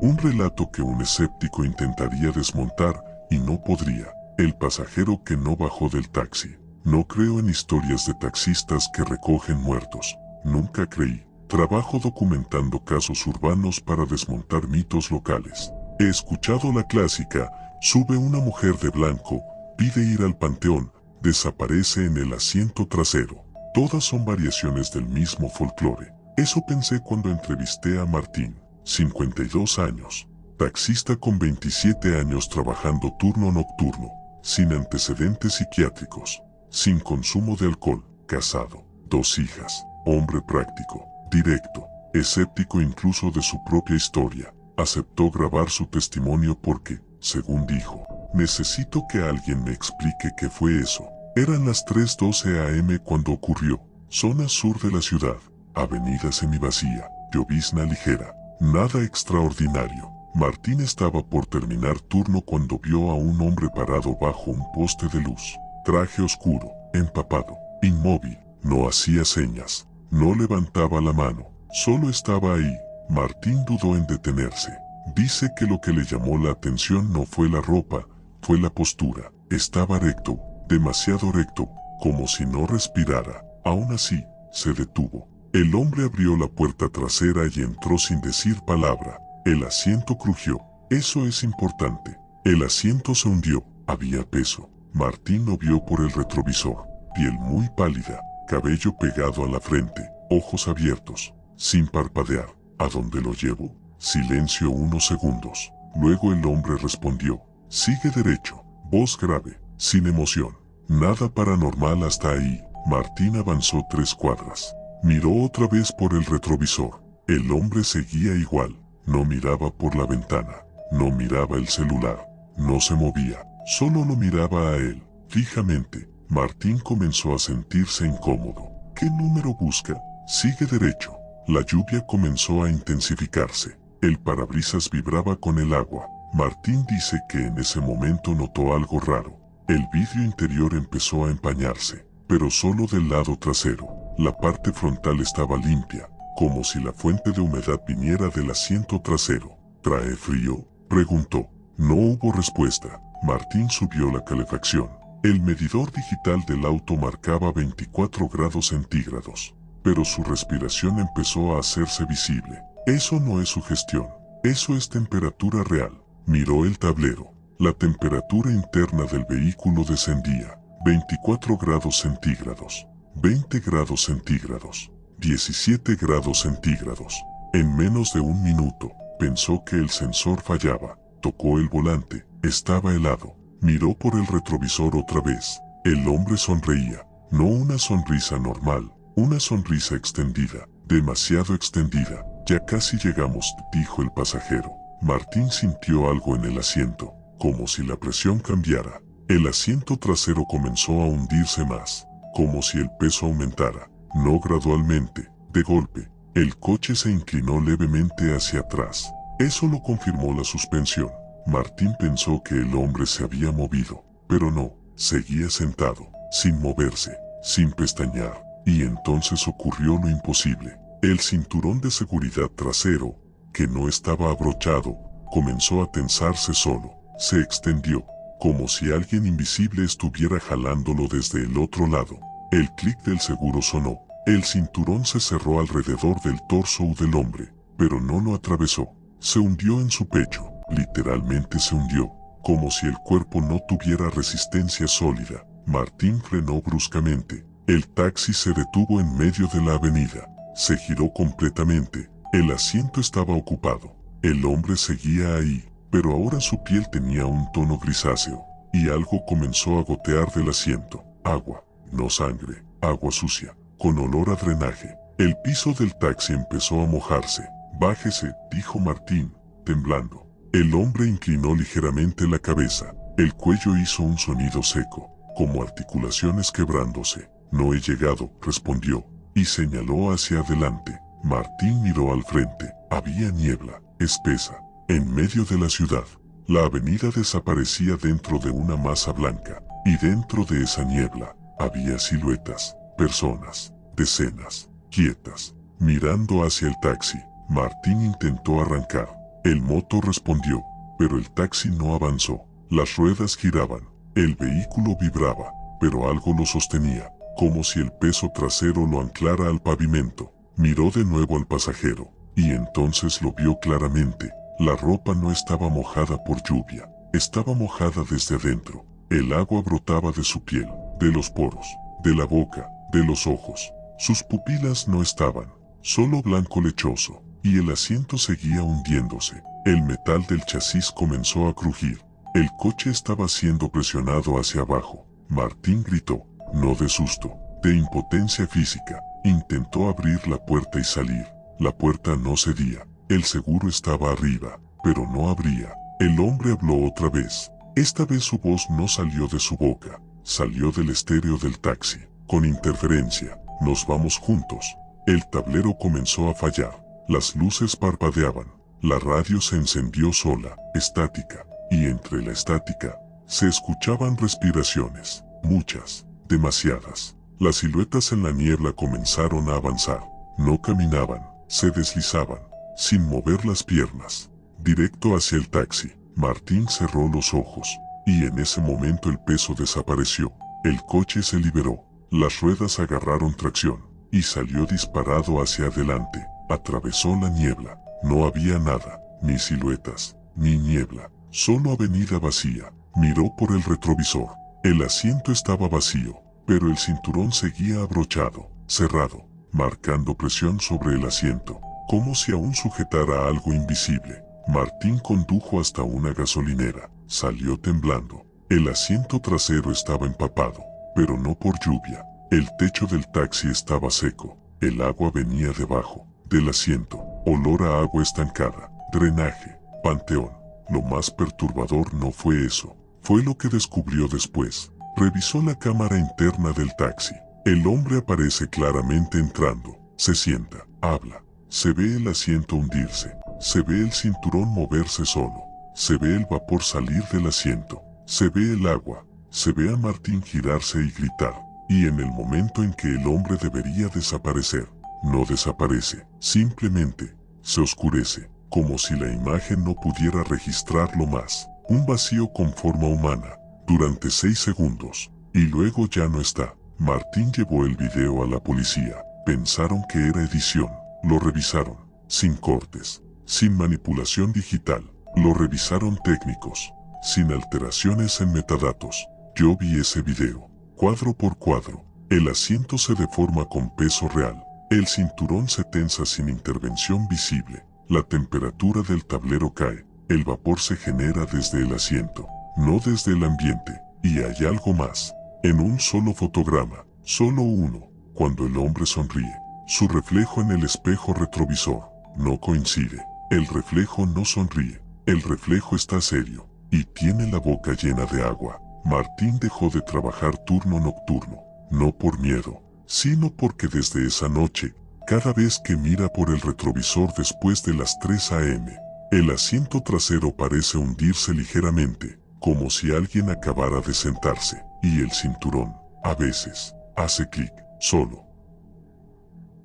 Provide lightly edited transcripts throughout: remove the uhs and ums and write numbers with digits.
Un relato que un escéptico intentaría desmontar y no podría. El pasajero que no bajó del taxi. No creo en historias de taxistas que recogen muertos. Nunca creí. Trabajo documentando casos urbanos para desmontar mitos locales. He escuchado la clásica: sube una mujer de blanco, pide ir al panteón, desaparece en el asiento trasero. Todas son variaciones del mismo folclore. Eso pensé cuando entrevisté a Martín, 52 años, taxista con 27 años trabajando turno nocturno, sin antecedentes psiquiátricos, sin consumo de alcohol, casado, 2 hijas, hombre práctico, directo, escéptico incluso de su propia historia. Aceptó grabar su testimonio porque, según dijo, necesito que alguien me explique qué fue eso. Eran las 3:12 am cuando ocurrió. Zona sur de la ciudad, avenida semivacía, llovizna ligera, nada extraordinario. Martín estaba por terminar turno cuando vio a un hombre parado bajo un poste de luz. Traje oscuro, empapado, inmóvil, no hacía señas, no levantaba la mano, solo estaba ahí. Martín dudó en detenerse. Dice que lo que le llamó la atención no fue la ropa, fue la postura. Estaba recto, demasiado recto, como si no respirara. Aún así, se detuvo. El hombre abrió la puerta trasera y entró sin decir palabra. El asiento crujió. Eso es importante. El asiento se hundió. Había peso. Martín lo vio por el retrovisor. Piel muy pálida, cabello pegado a la frente, ojos abiertos, sin parpadear. ¿A dónde lo llevo? Silencio unos segundos. Luego el hombre respondió: sigue derecho. Voz grave, sin emoción. Nada paranormal hasta ahí. Martín avanzó 3 cuadras. Miró otra vez por el retrovisor. El hombre seguía igual. No miraba por la ventana. No miraba el celular. No se movía. Solo lo miraba a él, fijamente. Martín comenzó a sentirse incómodo. ¿Qué número busca? Sigue derecho. La lluvia comenzó a intensificarse. El parabrisas vibraba con el agua. Martín dice que en ese momento notó algo raro. El vidrio interior empezó a empañarse, pero solo del lado trasero. La parte frontal estaba limpia, como si la fuente de humedad viniera del asiento trasero. ¿Trae frío?, preguntó. No hubo respuesta. Martín subió la calefacción. El medidor digital del auto marcaba 24 grados centígrados. Pero su respiración empezó a hacerse visible. Eso no es sugestión. Eso es temperatura real. Miró el tablero. La temperatura interna del vehículo descendía. 24 grados centígrados. 20 grados centígrados. 17 grados centígrados. En menos de un minuto, pensó que el sensor fallaba. Tocó el volante. Estaba helado. Miró por el retrovisor otra vez. El hombre sonreía. No una sonrisa normal. Una sonrisa extendida, demasiado extendida. Ya casi llegamos, dijo el pasajero. Martín sintió algo en el asiento, como si la presión cambiara. El asiento trasero comenzó a hundirse más, como si el peso aumentara. No gradualmente, de golpe. El coche se inclinó levemente hacia atrás. Eso lo confirmó la suspensión. Martín pensó que el hombre se había movido, pero no, seguía sentado, sin moverse, sin pestañear. Y entonces ocurrió lo imposible. El cinturón de seguridad trasero, que no estaba abrochado, comenzó a tensarse solo. Se extendió, como si alguien invisible estuviera jalándolo desde el otro lado. El clic del seguro sonó. El cinturón se cerró alrededor del torso del hombre, pero no lo atravesó. Se hundió en su pecho, literalmente se hundió, como si el cuerpo no tuviera resistencia sólida. Martín frenó bruscamente. El taxi se detuvo en medio de la avenida. Se giró completamente. El asiento estaba ocupado. El hombre seguía ahí, pero ahora su piel tenía un tono grisáceo, y algo comenzó a gotear del asiento. Agua, no sangre, agua sucia, con olor a drenaje. El piso del taxi empezó a mojarse. Bájese, dijo Martín, temblando. El hombre inclinó ligeramente la cabeza. El cuello hizo un sonido seco, como articulaciones quebrándose. No he llegado, respondió, y señaló hacia adelante. Martín miró al frente. Había niebla, espesa, en medio de la ciudad. La avenida desaparecía dentro de una masa blanca, y dentro de esa niebla, había siluetas, personas, decenas, quietas, mirando hacia el taxi. Martín intentó arrancar. El moto respondió, pero el taxi no avanzó. Las ruedas giraban, el vehículo vibraba, pero algo lo sostenía, como si el peso trasero lo anclara al pavimento. Miró de nuevo al pasajero, y entonces lo vio claramente. La ropa no estaba mojada por lluvia, estaba mojada desde adentro. El agua brotaba de su piel, de los poros, de la boca, de los ojos. Sus pupilas no estaban, solo blanco lechoso, y el asiento seguía hundiéndose. El metal del chasis comenzó a crujir. El coche estaba siendo presionado hacia abajo. Martín gritó, no de susto, de impotencia física. Intentó abrir la puerta y salir. La puerta no cedía. El seguro estaba arriba, pero no abría. El hombre habló otra vez. Esta vez su voz no salió de su boca, salió del estéreo del taxi, con interferencia. Nos vamos juntos. El tablero comenzó a fallar. Las luces parpadeaban. La radio se encendió sola, estática, y entre la estática se escuchaban respiraciones, muchas, demasiadas. Las siluetas en la niebla comenzaron a avanzar. No caminaban, se deslizaban, sin mover las piernas, directo hacia el taxi. Martín cerró los ojos, y en ese momento el peso desapareció. El coche se liberó, las ruedas agarraron tracción, y salió disparado hacia adelante. Atravesó la niebla. No había nada, ni siluetas, ni niebla, solo avenida vacía. Miró por el retrovisor. El asiento estaba vacío, pero el cinturón seguía abrochado, cerrado, marcando presión sobre el asiento, como si aún sujetara algo invisible. Martín condujo hasta una gasolinera. Salió temblando. El asiento trasero estaba empapado, pero no por lluvia. El techo del taxi estaba seco. El agua venía debajo del asiento. Olor a agua estancada, drenaje, panteón. Lo más perturbador no fue eso. Fue lo que descubrió después. Revisó la cámara interna del taxi. El hombre aparece claramente entrando. Se sienta, habla. Se ve el asiento hundirse. Se ve el cinturón moverse solo. Se ve el vapor salir del asiento. Se ve el agua. Se ve a Martín girarse y gritar. Y en el momento en que el hombre debería desaparecer, no desaparece. Simplemente se oscurece, como si la imagen no pudiera registrarlo más. Un vacío con forma humana, durante 6 segundos. Y luego ya no está. Martín llevó el video a la policía. Pensaron que era edición. Lo revisaron, sin cortes, sin manipulación digital. Lo revisaron técnicos, sin alteraciones en metadatos. Yo vi ese video, cuadro por cuadro. El asiento se deforma con peso real. El cinturón se tensa sin intervención visible. La temperatura del tablero cae. El vapor se genera desde el asiento, no desde el ambiente. Y hay algo más. En un solo fotograma, solo uno, cuando el hombre sonríe, su reflejo en el espejo retrovisor no coincide. El reflejo no sonríe. El reflejo está serio y tiene la boca llena de agua. Martín dejó de trabajar turno nocturno, no por miedo, sino porque desde esa noche, cada vez que mira por el retrovisor después de las 3 a.m., el asiento trasero parece hundirse ligeramente, como si alguien acabara de sentarse, y el cinturón, a veces, hace clic, solo.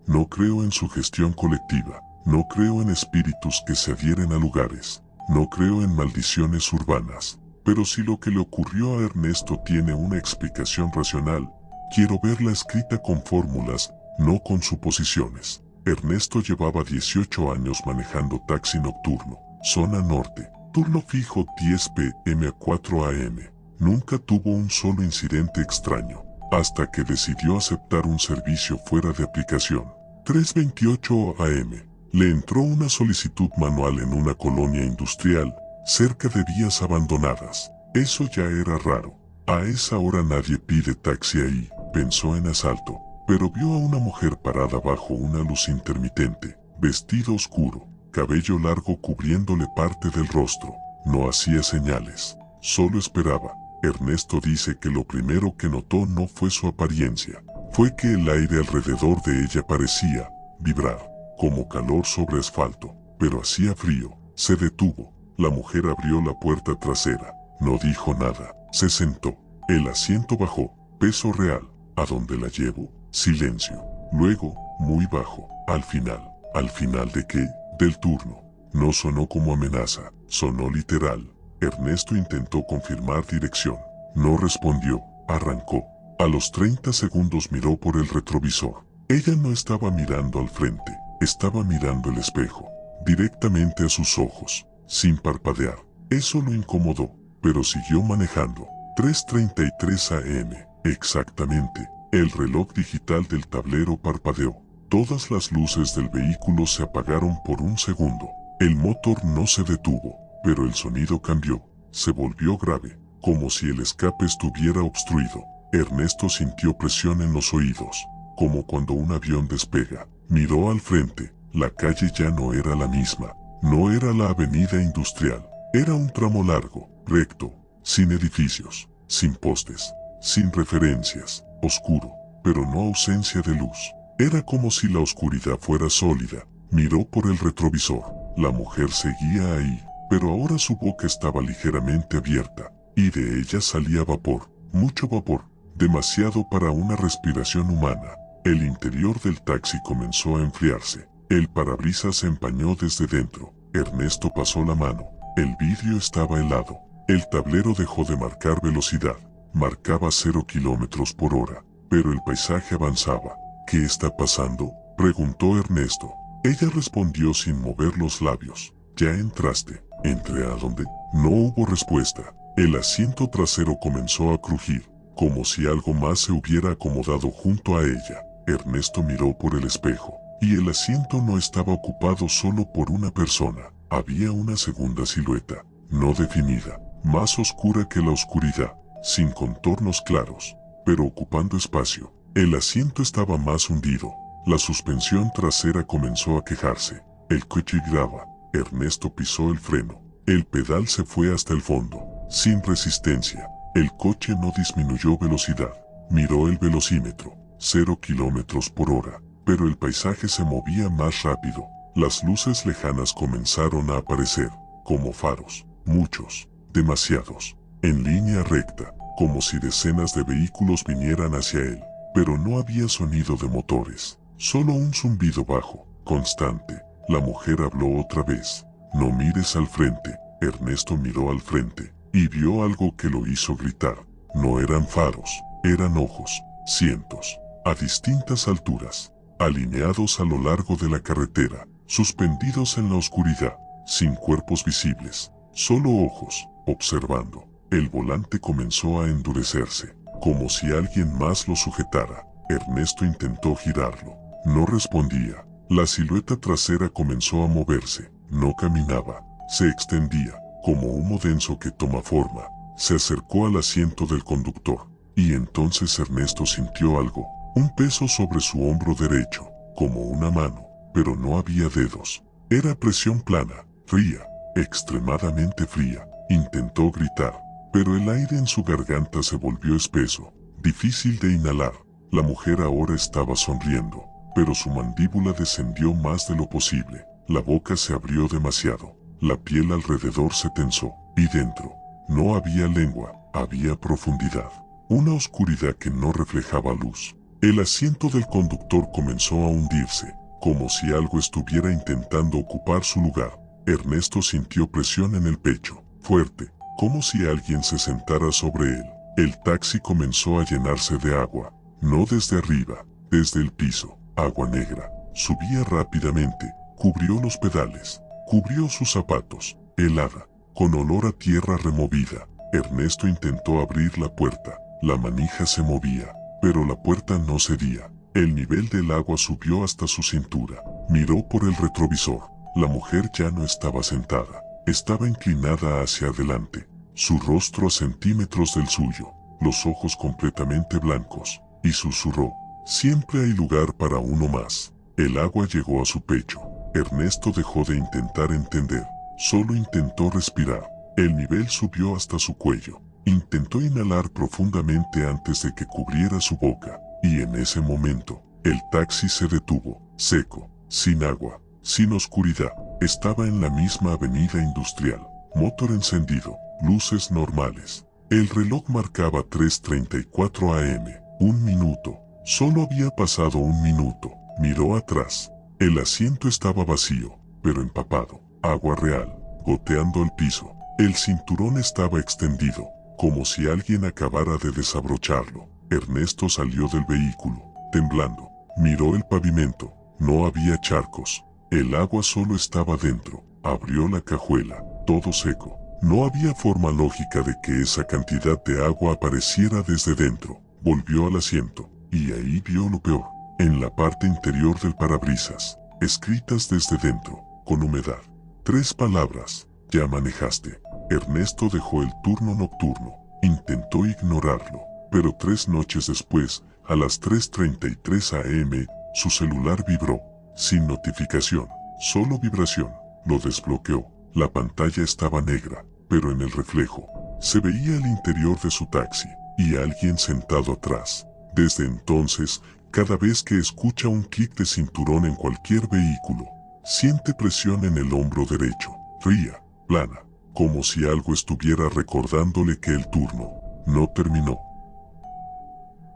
No creo en sugestión colectiva, no creo en espíritus que se adhieren a lugares, no creo en maldiciones urbanas, pero si lo que le ocurrió a Ernesto tiene una explicación racional, quiero verla escrita con fórmulas, no con suposiciones. Ernesto llevaba 18 años manejando taxi nocturno, zona norte, turno fijo 10 p.m. a 4 a.m. Nunca tuvo un solo incidente extraño, hasta que decidió aceptar un servicio fuera de aplicación. 3:28 a.m. Le entró una solicitud manual en una colonia industrial, cerca de vías abandonadas. Eso ya era raro. A esa hora nadie pide taxi ahí, pensó en asalto, pero vio a una mujer parada bajo una luz intermitente, vestido oscuro, cabello largo cubriéndole parte del rostro. No hacía señales, solo esperaba. Ernesto dice que lo primero que notó no fue su apariencia, fue que el aire alrededor de ella parecía vibrar, como calor sobre asfalto, pero hacía frío. Se detuvo. La mujer abrió la puerta trasera, no dijo nada, se sentó. El asiento bajó, peso real. ¿A dónde la llevo? Silencio. Luego, muy bajo, al final de qué? Del turno. No sonó como amenaza, sonó literal. Ernesto intentó confirmar dirección. No respondió, arrancó. A los 30 segundos miró por el retrovisor. Ella no estaba mirando al frente, estaba mirando el espejo, directamente a sus ojos, sin parpadear. Eso lo incomodó, pero siguió manejando. 3:33 am, exactamente. El reloj digital del tablero parpadeó. Todas las luces del vehículo se apagaron por un segundo. El motor no se detuvo, pero el sonido cambió. Se volvió grave, como si el escape estuviera obstruido. Ernesto sintió presión en los oídos, como cuando un avión despega. Miró al frente. La calle ya no era la misma. No era la avenida industrial. Era un tramo largo, recto, sin edificios, sin postes, sin referencias, oscuro, pero no ausencia de luz. Era como si la oscuridad fuera sólida. Miró por el retrovisor. La mujer seguía ahí, pero ahora su boca estaba ligeramente abierta, y de ella salía vapor, mucho vapor, demasiado para una respiración humana. El interior del taxi comenzó a enfriarse. El parabrisas se empañó desde dentro. Ernesto pasó la mano. El vidrio estaba helado. El tablero dejó de marcar velocidad. Marcaba 0 km/h, pero el paisaje avanzaba. ¿Qué está pasando?, preguntó Ernesto. Ella respondió sin mover los labios. ¿Ya entraste? ¿Entré a dónde? No hubo respuesta. El asiento trasero comenzó a crujir, como si algo más se hubiera acomodado junto a ella. Ernesto miró por el espejo, y el asiento no estaba ocupado solo por una persona. Había una segunda silueta, no definida, más oscura que la oscuridad, sin contornos claros, pero ocupando espacio. El asiento estaba más hundido. La suspensión trasera comenzó a quejarse. El coche vibraba. Ernesto pisó el freno. El pedal se fue hasta el fondo, sin resistencia. El coche no disminuyó velocidad. Miró el velocímetro, 0 km/h, pero el paisaje se movía más rápido. Las luces lejanas comenzaron a aparecer, como faros, muchos, demasiados, en línea recta, como si decenas de vehículos vinieran hacia él. Pero no había sonido de motores, solo un zumbido bajo, constante. La mujer habló otra vez. No mires al frente. Ernesto miró al frente, y vio algo que lo hizo gritar. No eran faros, eran ojos, cientos, a distintas alturas, alineados a lo largo de la carretera, suspendidos en la oscuridad, sin cuerpos visibles, solo ojos, observando. El volante comenzó a endurecerse, como si alguien más lo sujetara. Ernesto intentó girarlo. No respondía. La silueta trasera comenzó a moverse. No caminaba. Se extendía, como humo denso que toma forma. Se acercó al asiento del conductor. Y entonces Ernesto sintió algo. Un peso sobre su hombro derecho, como una mano. Pero no había dedos. Era presión plana, fría, extremadamente fría. Intentó gritar, pero el aire en su garganta se volvió espeso, difícil de inhalar. La mujer ahora estaba sonriendo, pero su mandíbula descendió más de lo posible. La boca se abrió demasiado. La piel alrededor se tensó, y dentro no había lengua, había profundidad. Una oscuridad que no reflejaba luz. El asiento del conductor comenzó a hundirse, como si algo estuviera intentando ocupar su lugar. Ernesto sintió presión en el pecho, fuerte, como si alguien se sentara sobre él. El taxi comenzó a llenarse de agua, no desde arriba, desde el piso. Agua negra, subía rápidamente, cubrió los pedales, cubrió sus zapatos, helada, con olor a tierra removida. Ernesto intentó abrir la puerta, la manija se movía, pero la puerta no cedía. El nivel del agua subió hasta su cintura. Miró por el retrovisor. La mujer ya no estaba sentada, estaba inclinada hacia adelante, su rostro a centímetros del suyo, los ojos completamente blancos, y susurró: «Siempre hay lugar para uno más». El agua llegó a su pecho. Ernesto dejó de intentar entender, solo intentó respirar. El nivel subió hasta su cuello. Intentó inhalar profundamente antes de que cubriera su boca, y en ese momento, el taxi se detuvo, seco, sin agua, sin oscuridad. Estaba en la misma avenida industrial, motor encendido, luces normales. El reloj marcaba 3:34 am, 1 minuto. Solo había pasado 1 minuto. Miró atrás. El asiento estaba vacío, pero empapado. agua real, goteando al piso. El cinturón estaba extendido, como si alguien acabara de desabrocharlo. Ernesto salió del vehículo, temblando. Miró el pavimento, no había charcos. El agua solo estaba dentro. Abrió la cajuela, todo seco. No había forma lógica de que esa cantidad de agua apareciera desde dentro. Volvió al asiento, y ahí vio lo peor. En la parte interior del parabrisas, escritas desde dentro, con humedad. 3 palabras: ya manejaste. Ernesto dejó el turno nocturno. Intentó ignorarlo, pero 3 noches después, a las 3:33 am, su celular vibró. Sin notificación, solo vibración. Lo desbloqueó. La pantalla estaba negra, pero en el reflejo se veía el interior de su taxi y alguien sentado atrás. Desde entonces, cada vez que escucha un clic de cinturón en cualquier vehículo, siente presión en el hombro derecho, fría, plana, como si algo estuviera recordándole que el turno no terminó.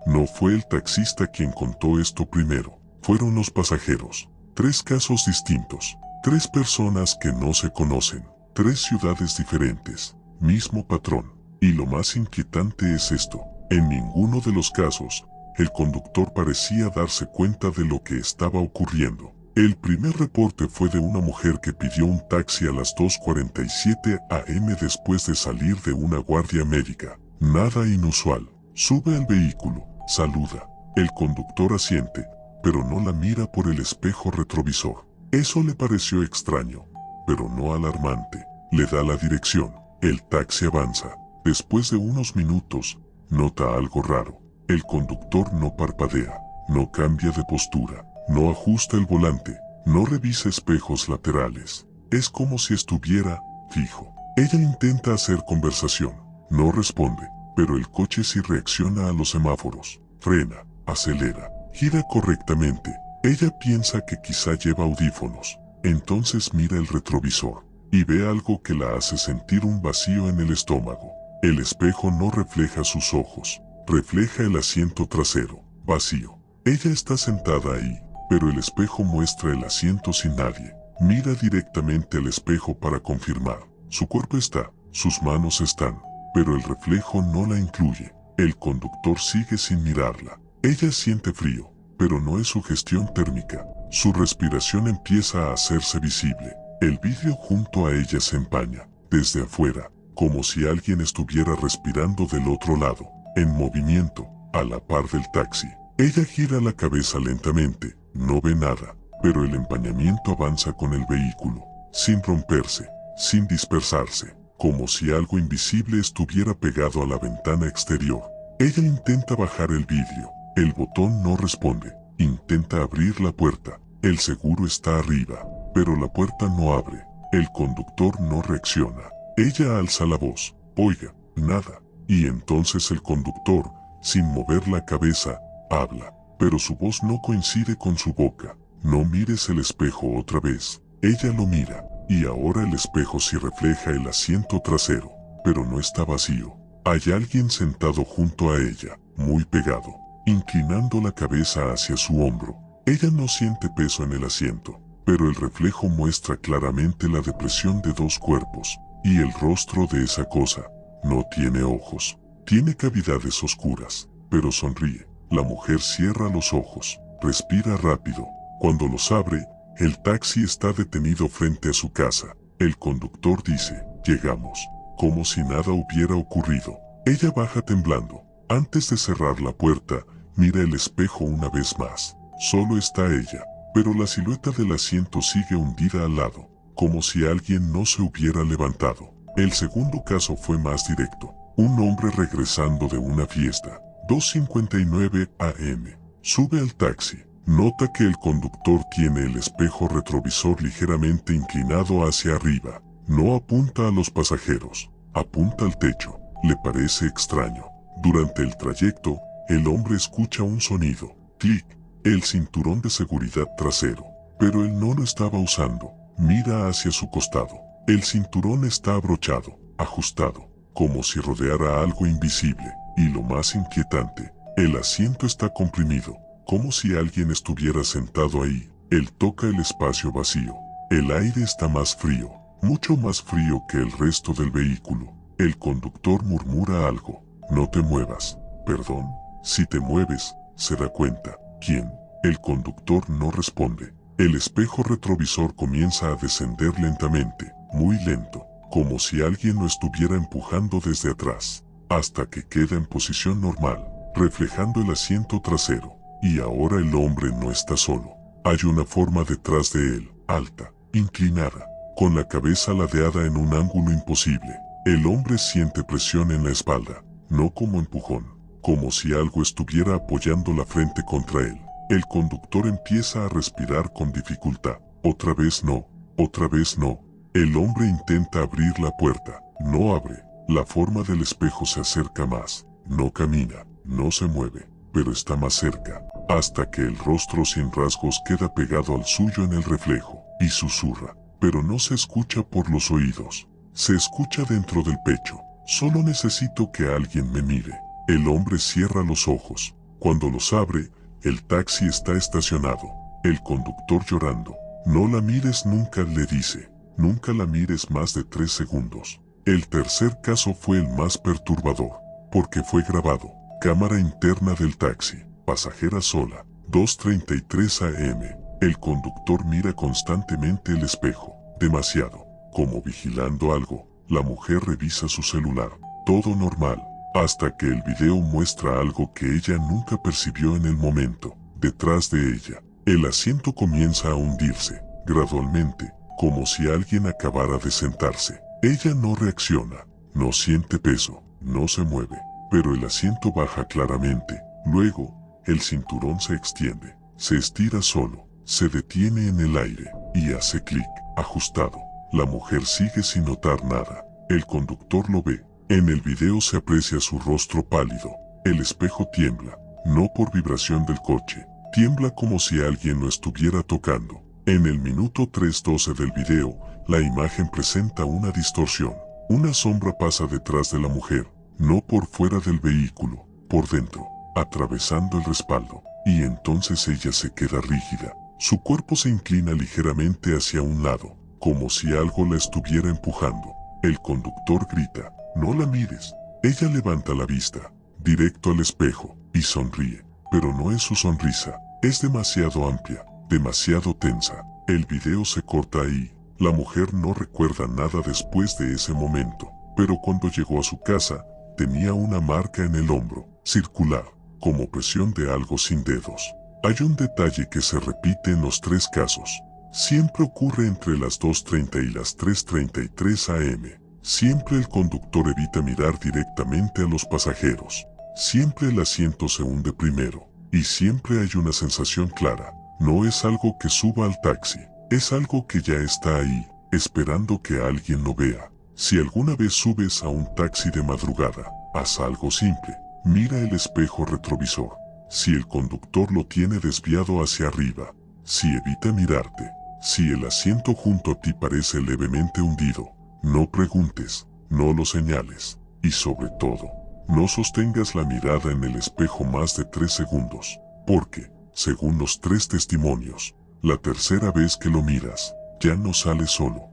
No fue el taxista quien contó esto primero, fueron los pasajeros. 3 casos distintos, 3 personas que no se conocen, 3 ciudades diferentes, mismo patrón. Y lo más inquietante es esto: en ninguno de los casos, el conductor parecía darse cuenta de lo que estaba ocurriendo. El primer reporte fue de una mujer que pidió un taxi a las 2:47 am después de salir de una guardia médica. Nada inusual. Sube al vehículo, saluda. El conductor asiente, pero no la mira por el espejo retrovisor. Eso le pareció extraño, pero no alarmante. Le da la dirección. El taxi avanza. Después de unos minutos, nota algo raro. El conductor no parpadea, no cambia de postura, no ajusta el volante, no revisa espejos laterales. Es como si estuviera fijo. Ella intenta hacer conversación, no responde, pero el coche sí reacciona a los semáforos. Frena, acelera, gira correctamente. Ella piensa que quizá lleva audífonos. Entonces mira el retrovisor y ve algo que la hace sentir un vacío en el estómago. El espejo no refleja sus ojos, refleja el asiento trasero, vacío. Ella está sentada ahí, pero el espejo muestra el asiento sin nadie. Mira directamente al espejo para confirmar. Su cuerpo está, sus manos están, pero el reflejo no la incluye. El conductor sigue sin mirarla. Ella siente frío, pero no es sugestión térmica. Su respiración empieza a hacerse visible. El vidrio junto a ella se empaña, desde afuera, como si alguien estuviera respirando del otro lado, en movimiento, a la par del taxi. Ella gira la cabeza lentamente, no ve nada, pero el empañamiento avanza con el vehículo, sin romperse, sin dispersarse, como si algo invisible estuviera pegado a la ventana exterior. Ella intenta bajar el vidrio, el botón no responde, intenta abrir la puerta, el seguro está arriba, pero la puerta no abre, el conductor no reacciona. Ella alza la voz, oiga, nada, y entonces el conductor, sin mover la cabeza, habla, pero su voz no coincide con su boca. No mires el espejo otra vez. Ella lo mira, y ahora el espejo sí refleja el asiento trasero, pero no está vacío. Hay alguien sentado junto a ella, muy pegado, inclinando la cabeza hacia su hombro. Ella no siente peso en el asiento, pero el reflejo muestra claramente la depresión de 2 cuerpos, y el rostro de esa cosa no tiene ojos, tiene cavidades oscuras, pero sonríe. La mujer cierra los ojos, respira rápido. Cuando los abre, el taxi está detenido frente a su casa. El conductor dice, llegamos, como si nada hubiera ocurrido. Ella baja temblando. Antes de cerrar la puerta, mira el espejo una vez más. Solo está ella, pero la silueta del asiento sigue hundida al lado, como si alguien no se hubiera levantado. El segundo caso fue más directo. Un hombre regresando de una fiesta. 2:59 am. Sube al taxi. Nota que el conductor tiene el espejo retrovisor ligeramente inclinado hacia arriba. No apunta a los pasajeros, apunta al techo. Le parece extraño. Durante el trayecto, el hombre escucha un sonido. Clic. El cinturón de seguridad trasero. Pero él no lo estaba usando. Mira hacia su costado. El cinturón está abrochado, ajustado, como si rodeara algo invisible. Y lo más inquietante, el asiento está comprimido, como si alguien estuviera sentado ahí. Él toca el espacio vacío. El aire está más frío, mucho más frío que el resto del vehículo. El conductor murmura algo. No te muevas. Perdón, si te mueves, se da cuenta. ¿Quién? El conductor no responde. El espejo retrovisor comienza a descender lentamente, muy lento, como si alguien lo estuviera empujando desde atrás, hasta que queda en posición normal, reflejando el asiento trasero. Y ahora el hombre no está solo. Hay una forma detrás de él, alta, inclinada, con la cabeza ladeada en un ángulo imposible. El hombre siente presión en la espalda, no como empujón, como si algo estuviera apoyando la frente contra él. El conductor empieza a respirar con dificultad. Otra vez no, otra vez no. El hombre intenta abrir la puerta, no abre. La forma del espejo se acerca más, no camina, no se mueve, pero está más cerca, hasta que el rostro sin rasgos queda pegado al suyo en el reflejo, y susurra, pero no se escucha por los oídos, se escucha dentro del pecho. Solo necesito que alguien me mire. El hombre cierra los ojos. Cuando los abre, el taxi está estacionado. El conductor llorando. No la mires nunca, le dice. Nunca la mires más de 3 segundos. El tercer caso fue el más perturbador, porque fue grabado. Cámara interna del taxi. Pasajera sola. 2:33 am. El conductor mira constantemente el espejo. Demasiado. Como vigilando algo. La mujer revisa su celular. Todo normal. Hasta que el video muestra algo que ella nunca percibió en el momento. Detrás de ella, el asiento comienza a hundirse, gradualmente, como si alguien acabara de sentarse. Ella no reacciona, no siente peso, no se mueve, pero el asiento baja claramente. Luego, el cinturón se extiende, se estira solo, se detiene en el aire, y hace clic, ajustado. La mujer sigue sin notar nada. El conductor lo ve. En el video se aprecia su rostro pálido. El espejo tiembla, no por vibración del coche, tiembla como si alguien lo estuviera tocando. En el minuto 3:12 del video, la imagen presenta una distorsión. Una sombra pasa detrás de la mujer, no por fuera del vehículo, por dentro, atravesando el respaldo, y entonces ella se queda rígida. Su cuerpo se inclina ligeramente hacia un lado, como si algo la estuviera empujando. El conductor grita, no la mires. Ella levanta la vista, directo al espejo, y sonríe, pero no es su sonrisa, es demasiado amplia, demasiado tensa. El video se corta ahí. La mujer no recuerda nada después de ese momento, pero cuando llegó a su casa, tenía una marca en el hombro, circular, como presión de algo sin dedos. Hay un detalle que se repite en los 3 casos. Siempre ocurre entre las 2:30 y las 3:33 am. Siempre el conductor evita mirar directamente a los pasajeros. Siempre el asiento se hunde primero. Y siempre hay una sensación clara. No es algo que suba al taxi. Es algo que ya está ahí, esperando que alguien lo vea. Si alguna vez subes a un taxi de madrugada, haz algo simple. Mira el espejo retrovisor. Si el conductor lo tiene desviado hacia arriba. Si evita mirarte. Si el asiento junto a ti parece levemente hundido. No preguntes, no lo señales, y sobre todo, no sostengas la mirada en el espejo más de 3 segundos, porque, según los 3 testimonios, la tercera vez que lo miras, ya no sale solo.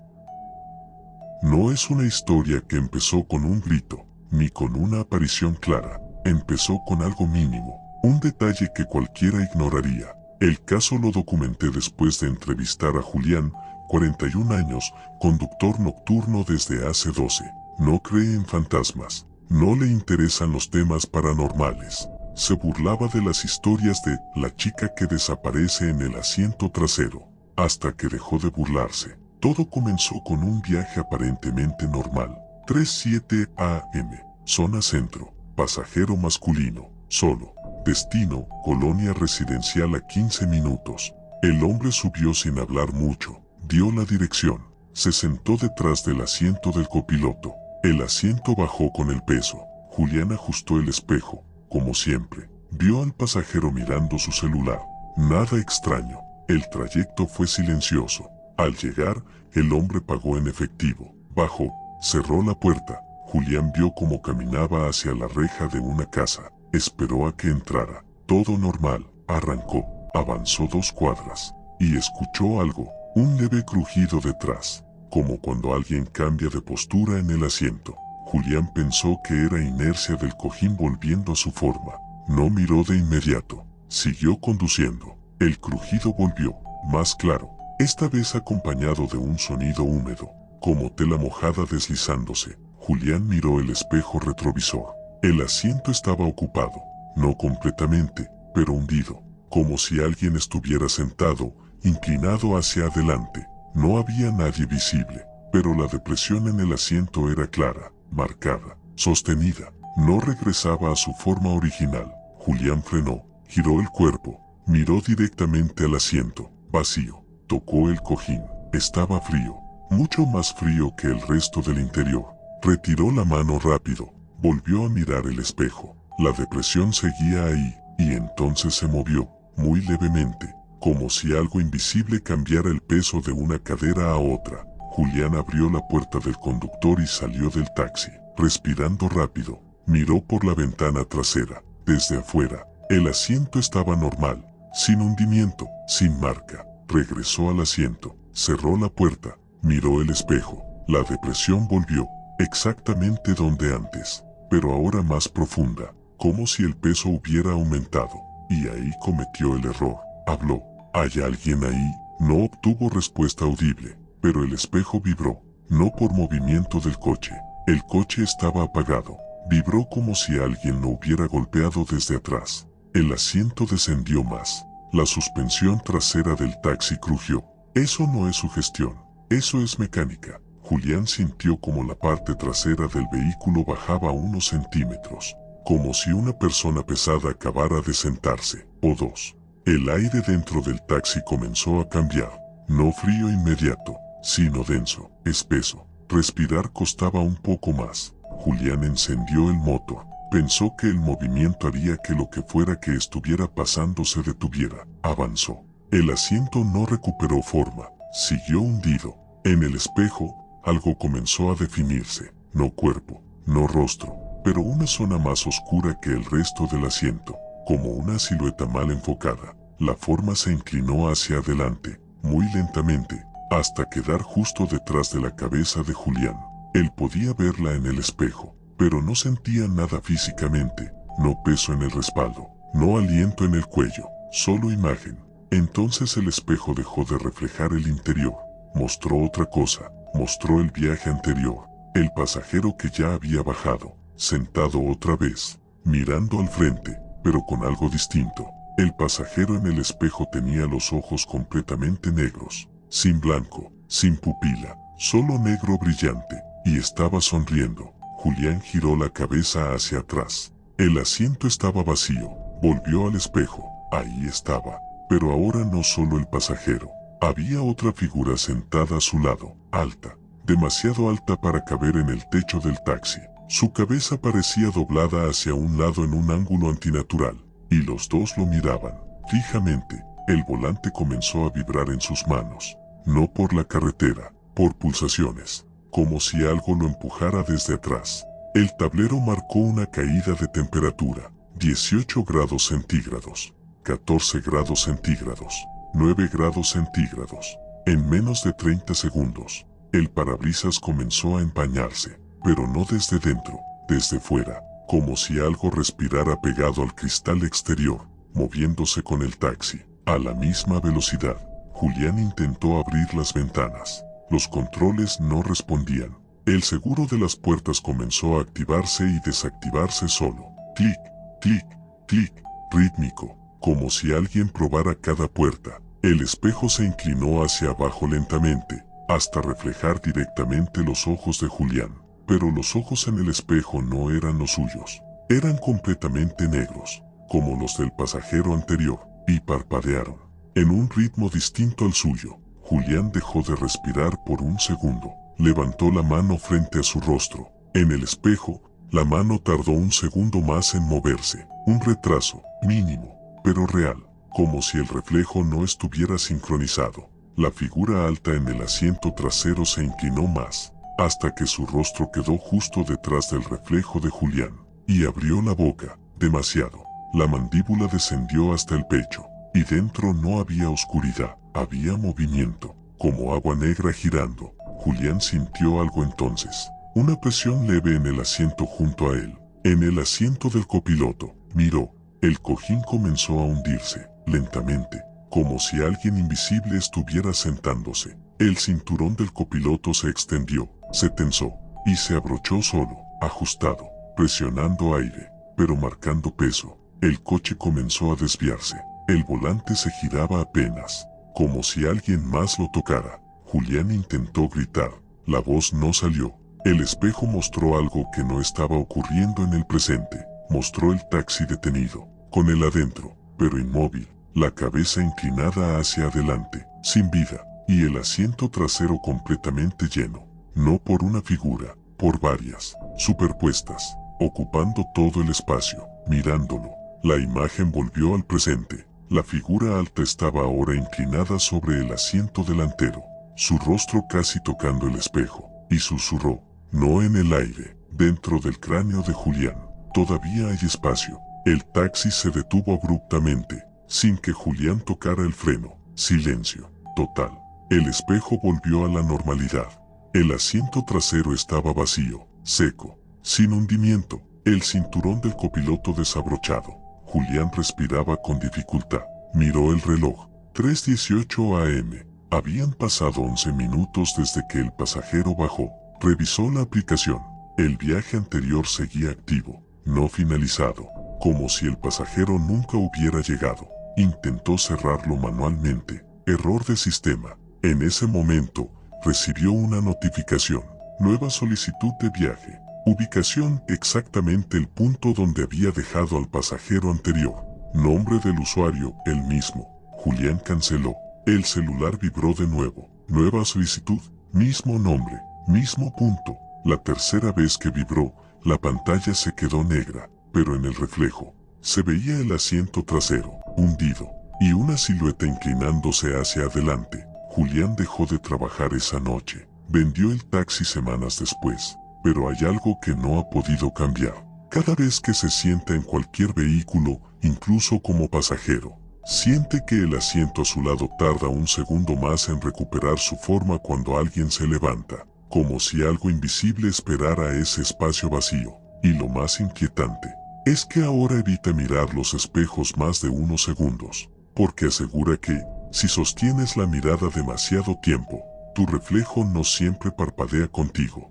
No es una historia que empezó con un grito, ni con una aparición clara, empezó con algo mínimo, un detalle que cualquiera ignoraría. El caso lo documenté después de entrevistar a Julián, 41 años, conductor nocturno desde hace 12. No cree en fantasmas, no le interesan los temas paranormales. Se burlaba de las historias de la chica que desaparece en el asiento trasero, hasta que dejó de burlarse. Todo comenzó con un viaje aparentemente normal. 3:07 am, zona centro, pasajero masculino, solo. Destino, colonia residencial a 15 minutos. El hombre subió sin hablar mucho. Dio la dirección, se sentó detrás del asiento del copiloto. El asiento bajó con el peso. Julián ajustó el espejo, como siempre. Vio al pasajero mirando su celular. Nada extraño. El trayecto fue silencioso. Al llegar, el hombre pagó en efectivo. Bajó, cerró la puerta. Julián vio cómo caminaba hacia la reja de una casa. Esperó a que entrara. Todo normal. Arrancó. Avanzó 2 cuadras. Y escuchó algo. Un leve crujido detrás. como cuando alguien cambia de postura en el asiento. Julián pensó que era inercia del cojín volviendo a su forma. No miró de inmediato. Siguió conduciendo. El crujido volvió, más claro, esta vez acompañado de un sonido húmedo, como tela mojada deslizándose. Julián miró el espejo retrovisor. El asiento estaba ocupado, no completamente, pero hundido, como si alguien estuviera sentado, inclinado hacia adelante. No había nadie visible, pero la depresión en el asiento era clara, marcada, sostenida. No regresaba a su forma original. Julián frenó, giró el cuerpo, miró directamente al asiento, vacío. Tocó el cojín. Estaba frío, mucho más frío que el resto del interior. Retiró la mano rápido, volvió a mirar el espejo. La depresión seguía ahí, y entonces se movió, muy levemente, como si algo invisible cambiara el peso de una cadera a otra. Julián abrió la puerta del conductor y salió del taxi, respirando rápido. Miró por la ventana trasera. Desde afuera, el asiento estaba normal, sin hundimiento, sin marca. Regresó al asiento, cerró la puerta, miró el espejo. La depresión volvió, exactamente donde antes, pero ahora más profunda, como si el peso hubiera aumentado. Y ahí cometió el error. Habló. ¿Hay alguien ahí? No obtuvo respuesta audible, pero el espejo vibró, no por movimiento del coche. El coche estaba apagado. Vibró como si alguien lo hubiera golpeado desde atrás. El asiento descendió más. La suspensión trasera del taxi crujió. Eso no es sugestión, eso es mecánica. Julián sintió como la parte trasera del vehículo bajaba unos centímetros, como si una persona pesada acabara de sentarse, o dos. El aire dentro del taxi comenzó a cambiar, no frío inmediato, sino denso, espeso. Respirar costaba un poco más. Julián encendió el motor. Pensó que el movimiento haría que lo que fuera que estuviera pasando se detuviera. Avanzó. El asiento no recuperó forma. Siguió hundido. En el espejo, algo comenzó a definirse. No cuerpo, no rostro, pero una zona más oscura que el resto del asiento, como una silueta mal enfocada. La forma se inclinó hacia adelante, muy lentamente, hasta quedar justo detrás de la cabeza de Julián. Él podía verla en el espejo, pero no sentía nada físicamente, no peso en el respaldo, no aliento en el cuello, solo imagen. Entonces el espejo dejó de reflejar el interior, mostró otra cosa, mostró el viaje anterior, el pasajero que ya había bajado, sentado otra vez, mirando al frente, pero con algo distinto. El pasajero en el espejo tenía los ojos completamente negros, sin blanco, sin pupila, solo negro brillante, y estaba sonriendo. Julián giró la cabeza hacia atrás. El asiento estaba vacío. Volvió al espejo. Ahí estaba. Pero ahora no solo el pasajero. Había otra figura sentada a su lado, alta, demasiado alta para caber en el techo del taxi. Su cabeza parecía doblada hacia un lado en un ángulo antinatural, y los dos lo miraban, fijamente. El volante comenzó a vibrar en sus manos, no por la carretera, por pulsaciones, como si algo lo empujara desde atrás. El tablero marcó una caída de temperatura, 18 grados centígrados, 14 grados centígrados, 9 grados centígrados. En menos de 30 segundos, el parabrisas comenzó a empañarse, pero no desde dentro, desde fuera, como si algo respirara pegado al cristal exterior, moviéndose con el taxi, a la misma velocidad. Julián intentó abrir las ventanas. Los controles no respondían. El seguro de las puertas comenzó a activarse y desactivarse solo. Clic, clic, clic, rítmico, como si alguien probara cada puerta. El espejo se inclinó hacia abajo lentamente, hasta reflejar directamente los ojos de Julián. Pero los ojos en el espejo no eran los suyos. Eran completamente negros, como los del pasajero anterior, y parpadearon, en un ritmo distinto al suyo. Julián dejó de respirar por un segundo. Levantó la mano frente a su rostro. En el espejo, la mano tardó un segundo más en moverse. Un retraso, mínimo, pero real, como si el reflejo no estuviera sincronizado. La figura alta en el asiento trasero se inclinó más, hasta que su rostro quedó justo detrás del reflejo de Julián, y abrió la boca, demasiado. La mandíbula descendió hasta el pecho, y dentro no había oscuridad, había movimiento, como agua negra girando, Julián sintió algo entonces. Una presión leve en el asiento junto a él. En el asiento del copiloto, miró. El cojín comenzó a hundirse, lentamente, como si alguien invisible estuviera sentándose. El cinturón del copiloto se extendió, se tensó, y se abrochó solo, ajustado, presionando aire, pero marcando peso. El coche comenzó a desviarse. El volante se giraba apenas, como si alguien más lo tocara. Julián intentó gritar. La voz no salió. El espejo mostró algo que no estaba ocurriendo en el presente. Mostró el taxi detenido, con él adentro, pero inmóvil, la cabeza inclinada hacia adelante, sin vida, y el asiento trasero completamente lleno. No por una figura, por varias, superpuestas, ocupando todo el espacio. Mirándolo, la imagen volvió al presente. La figura alta estaba ahora inclinada sobre el asiento delantero, su rostro casi tocando el espejo, y susurró, no en el aire, dentro del cráneo de Julián. Todavía hay espacio. El taxi se detuvo abruptamente, sin que Julián tocara el freno. Silencio total. El espejo volvió a la normalidad. El asiento trasero estaba vacío, seco, sin hundimiento. El cinturón del copiloto desabrochado. Julián respiraba con dificultad. Miró el reloj. 3:18 am. Habían pasado 11 minutos desde que el pasajero bajó. Revisó la aplicación. El viaje anterior seguía activo, no finalizado, como si el pasajero nunca hubiera llegado. Intentó cerrarlo manualmente. Error de sistema. En ese momento, recibió una notificación. Nueva solicitud de viaje. Ubicación: exactamente el punto donde había dejado al pasajero anterior. Nombre del usuario: el mismo. Julián canceló. El celular vibró de nuevo. Nueva solicitud. Mismo nombre. Mismo punto. La tercera vez que vibró, la pantalla se quedó negra, pero en el reflejo se veía el asiento trasero, hundido, y una silueta inclinándose hacia adelante. Julián dejó de trabajar esa noche. Vendió el taxi semanas después, pero hay algo que no ha podido cambiar. Cada vez que se sienta en cualquier vehículo, incluso como pasajero, siente que el asiento a su lado tarda un segundo más en recuperar su forma cuando alguien se levanta, como si algo invisible esperara ese espacio vacío. Y lo más inquietante es que ahora evita mirar los espejos más de unos segundos, porque asegura que, si sostienes la mirada demasiado tiempo, tu reflejo no siempre parpadea contigo.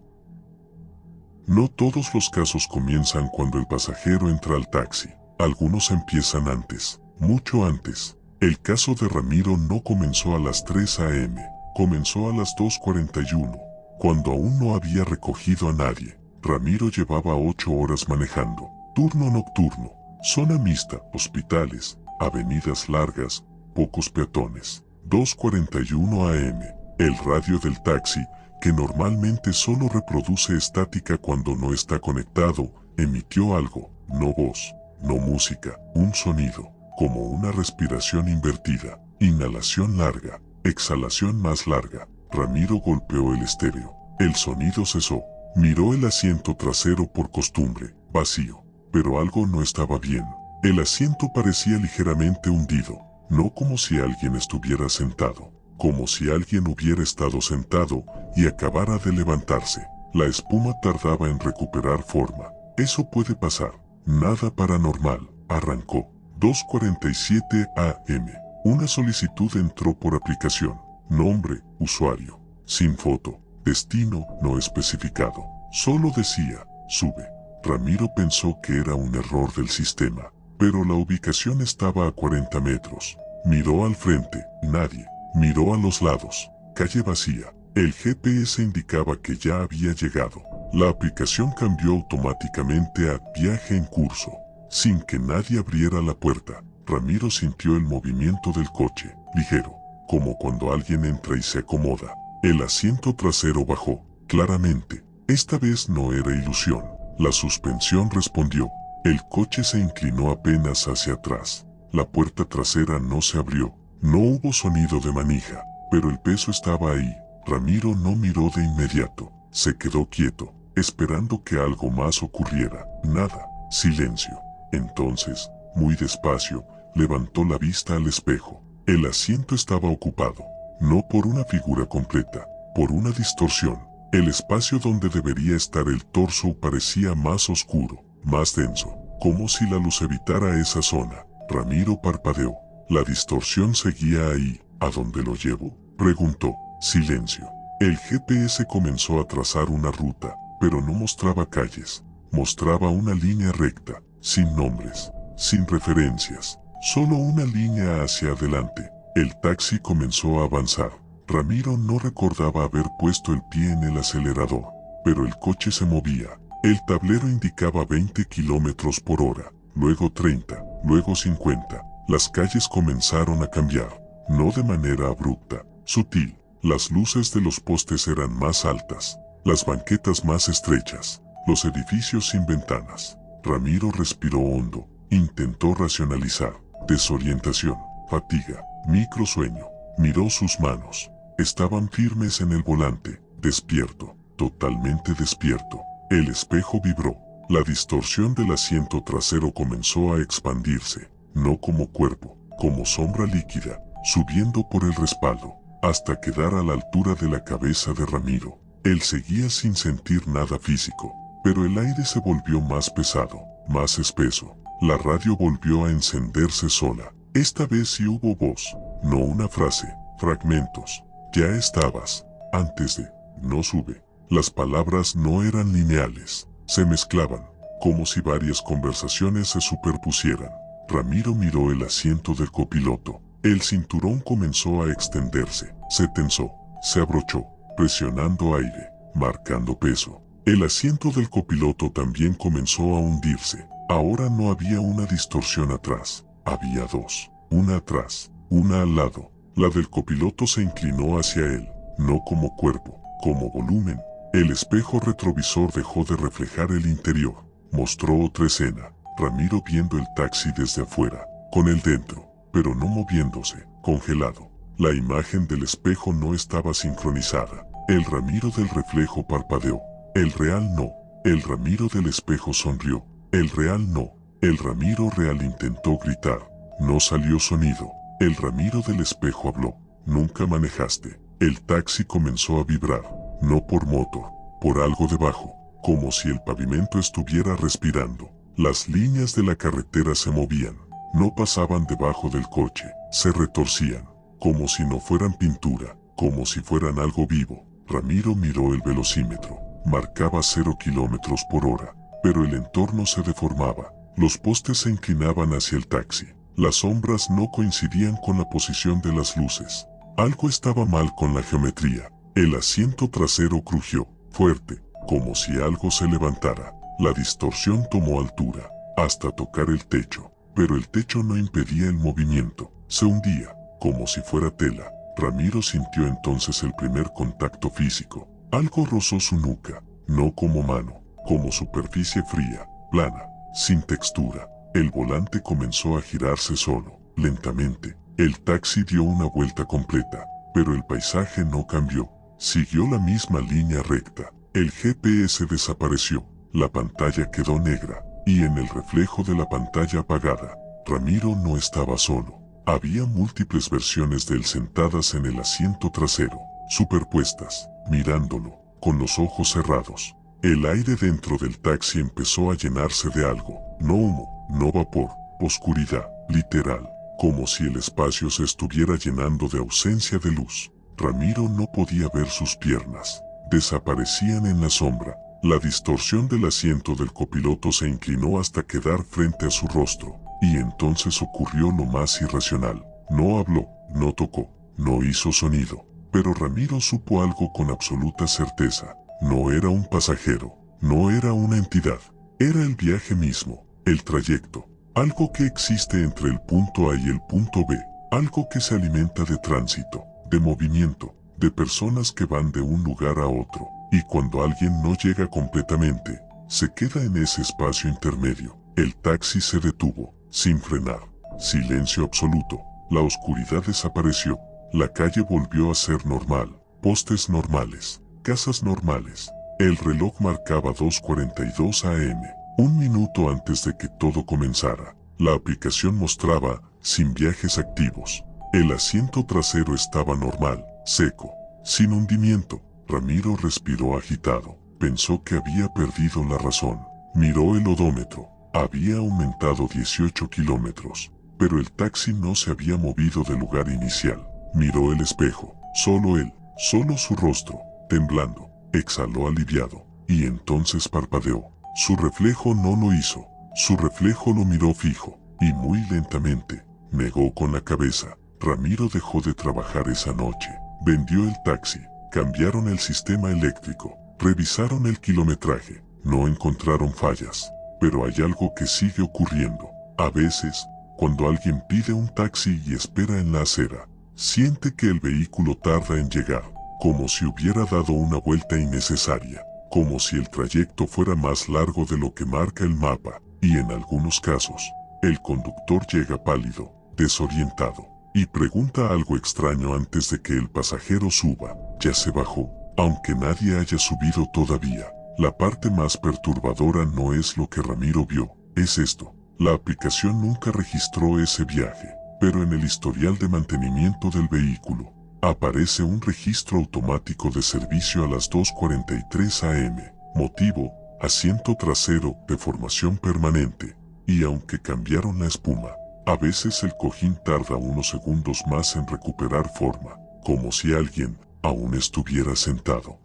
No todos los casos comienzan cuando el pasajero entra al taxi. Algunos empiezan antes, mucho antes. El caso de Ramiro no comenzó a las 3 am, comenzó a las 2:41, cuando aún no había recogido a nadie. Ramiro llevaba 8 horas manejando, turno nocturno, zona mixta, hospitales, avenidas largas, pocos peatones. 2:41 am. El radio del taxi, que normalmente solo reproduce estática cuando no está conectado, emitió algo, no voz, no música, un sonido, como una respiración invertida, inhalación larga, exhalación más larga. Ramiro golpeó el estéreo. El sonido cesó. Miró el asiento trasero por costumbre, vacío, pero algo no estaba bien. El asiento parecía ligeramente hundido, no como si alguien estuviera sentado, como si alguien hubiera estado sentado y acabara de levantarse. La espuma tardaba en recuperar forma. Eso puede pasar. Nada paranormal. Arrancó. 2:47 am. Una solicitud entró por aplicación. Nombre: usuario. Sin foto. Destino: no especificado. Solo decía: sube. Ramiro pensó que era un error del sistema, pero la ubicación estaba a 40 metros. Miró al frente. Nadie. Miró a los lados. Calle vacía. El GPS indicaba que ya había llegado. La aplicación cambió automáticamente a viaje en curso. Sin que nadie abriera la puerta, Ramiro sintió el movimiento del coche, ligero, como cuando alguien entra y se acomoda. El asiento trasero bajó, claramente. Esta vez no era ilusión. La suspensión respondió. El coche se inclinó apenas hacia atrás. La puerta trasera no se abrió. No hubo sonido de manija, pero el peso estaba ahí. Ramiro no miró de inmediato. Se quedó quieto, esperando que algo más ocurriera. Nada. Silencio. Entonces, muy despacio, levantó la vista al espejo. El asiento estaba ocupado, no por una figura completa, Por una distorsión, el espacio donde debería estar el torso parecía más oscuro, más denso, como si la luz evitara esa zona. Ramiro parpadeó. La distorsión seguía ahí. ¿A dónde lo llevo?, preguntó. Silencio. El GPS comenzó a trazar una ruta, pero no mostraba calles. Mostraba una línea recta, sin nombres, sin referencias, solo una línea hacia adelante. El taxi comenzó a avanzar. Ramiro no recordaba haber puesto el pie en el acelerador, pero el coche se movía. El tablero indicaba 20 kilómetros por hora, luego 30, luego 50. Las calles comenzaron a cambiar, no de manera abrupta, sutil. Las luces de los postes eran más altas, las banquetas más estrechas, los edificios sin ventanas. Ramiro respiró hondo, intentó racionalizar. Desorientación, fatiga, microsueño. Miró sus manos. Estaban firmes en el volante, despierto, totalmente despierto. El espejo vibró. La distorsión del asiento trasero comenzó a expandirse, no como cuerpo, como sombra líquida, subiendo por el respaldo, hasta quedar a la altura de la cabeza de Ramiro. Él seguía sin sentir nada físico, pero el aire se volvió más pesado, más espeso. La radio volvió a encenderse sola. Esta vez sí hubo voz, no una frase, fragmentos. Ya estabas, antes de, no sube. Las palabras no eran lineales, se mezclaban, como si varias conversaciones se superpusieran. Ramiro miró el asiento del copiloto. El cinturón comenzó a extenderse, se tensó, se abrochó, presionando aire, marcando peso. El asiento del copiloto también comenzó a hundirse. Ahora no había una distorsión atrás, había dos, una atrás, una al lado. La del copiloto se inclinó hacia él, no como cuerpo, como volumen. El espejo retrovisor dejó de reflejar el interior. Mostró otra escena, Ramiro viendo el taxi desde afuera, con él dentro, pero no moviéndose, congelado. La imagen del espejo no estaba sincronizada. El Ramiro del reflejo parpadeó. El real no. El Ramiro del espejo sonrió. El real no. El Ramiro real intentó gritar. No salió sonido. El Ramiro del espejo habló. Nunca manejaste. El taxi comenzó a vibrar. No por motor, por algo debajo, como si el pavimento estuviera respirando. Las líneas de la carretera se movían. No pasaban debajo del coche. Se retorcían, como si no fueran pintura, como si fueran algo vivo. Ramiro miró el velocímetro. Marcaba 0 kilómetros por hora, pero el entorno se deformaba. Los postes se inclinaban hacia el taxi. Las sombras no coincidían con la posición de las luces. Algo estaba mal con la geometría. El asiento trasero crujió, fuerte, como si algo se levantara. La distorsión tomó altura, hasta tocar el techo, pero el techo no impedía el movimiento. Se hundía, como si fuera tela. Ramiro sintió entonces el primer contacto físico. Algo rozó su nuca, no como mano, como superficie fría, plana, sin textura. El volante comenzó a girarse solo, lentamente. El taxi dio una vuelta completa, pero el paisaje no cambió. Siguió la misma línea recta. El GPS desapareció, la pantalla quedó negra, y en el reflejo de la pantalla apagada, Ramiro no estaba solo. Había múltiples versiones de él sentadas en el asiento trasero, superpuestas, mirándolo, con los ojos cerrados. El aire dentro del taxi empezó a llenarse de algo, no humo, no vapor, oscuridad, literal, como si el espacio se estuviera llenando de ausencia de luz. Ramiro no podía ver sus piernas, desaparecían en la sombra. La distorsión del asiento del copiloto se inclinó hasta quedar frente a su rostro, y entonces ocurrió lo más irracional. No habló, no tocó, no hizo sonido, pero Ramiro supo algo con absoluta certeza. No era un pasajero, no era una entidad, era el viaje mismo, el trayecto, algo que existe entre el punto A y el punto B, algo que se alimenta de tránsito, de movimiento, de personas que van de un lugar a otro, y cuando alguien no llega completamente, se queda en ese espacio intermedio. El taxi se detuvo, sin frenar. Silencio absoluto. La oscuridad desapareció. La calle volvió a ser normal. Postes normales. Casas normales. El reloj marcaba 2:42 am, un minuto antes de que todo comenzara. La aplicación mostraba, sin viajes activos. El asiento trasero estaba normal, seco, sin hundimiento. Ramiro respiró agitado. Pensó que había perdido la razón. Miró el odómetro. Había aumentado 18 kilómetros. Pero el taxi no se había movido del lugar inicial. Miró el espejo. Solo él. Solo su rostro. Temblando. Exhaló aliviado. Y entonces parpadeó. Su reflejo no lo hizo. Su reflejo lo miró fijo. Y muy lentamente. Negó con la cabeza. Ramiro dejó de trabajar esa noche. Vendió el taxi. Cambiaron el sistema eléctrico. Revisaron el kilometraje. No encontraron fallas. Pero hay algo que sigue ocurriendo. A veces, cuando alguien pide un taxi y espera en la acera, siente que el vehículo tarda en llegar, como si hubiera dado una vuelta innecesaria, como si el trayecto fuera más largo de lo que marca el mapa, y en algunos casos, el conductor llega pálido, desorientado, y pregunta algo extraño antes de que el pasajero suba. Ya se bajó, aunque nadie haya subido todavía. La parte más perturbadora no es lo que Ramiro vio, es esto. La aplicación nunca registró ese viaje, pero en el historial de mantenimiento del vehículo, aparece un registro automático de servicio a las 2:43 am. Motivo: asiento trasero, deformación permanente. Y aunque cambiaron la espuma, a veces el cojín tarda unos segundos más en recuperar forma, como si alguien aún estuviera sentado.